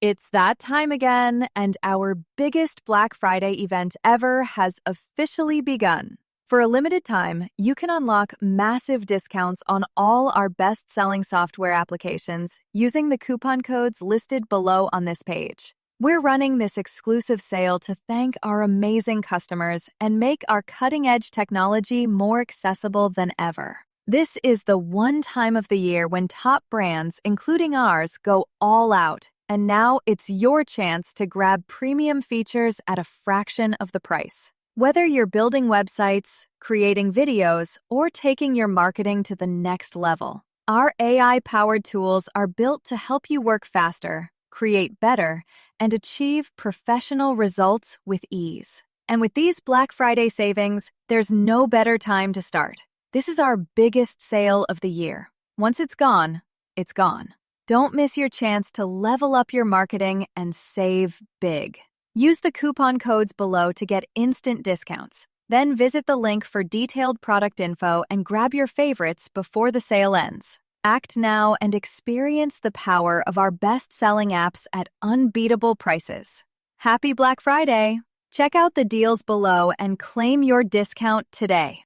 It's that time again, and our biggest Black Friday event ever has officially begun. For a limited time, you can unlock massive discounts on all our best-selling software applications using the coupon codes listed below on this page. We're running this exclusive sale to thank our amazing customers and make our cutting-edge technology more accessible than ever. This is the one time of the year when top brands, including ours, go all out. And now it's your chance to grab premium features at a fraction of the price. Whether you're building websites, creating videos, or taking your marketing to the next level, our AI-powered tools are built to help you work faster, create better, and achieve professional results with ease. And with these Black Friday savings, there's no better time to start. This is our biggest sale of the year. Once it's gone, it's gone. Don't miss your chance to level up your marketing and save big. Use the coupon codes below to get instant discounts. Then visit the link for detailed product info and grab your favorites before the sale ends. Act now and experience the power of our best-selling apps at unbeatable prices. Happy Black Friday! Check out the deals below and claim your discount today.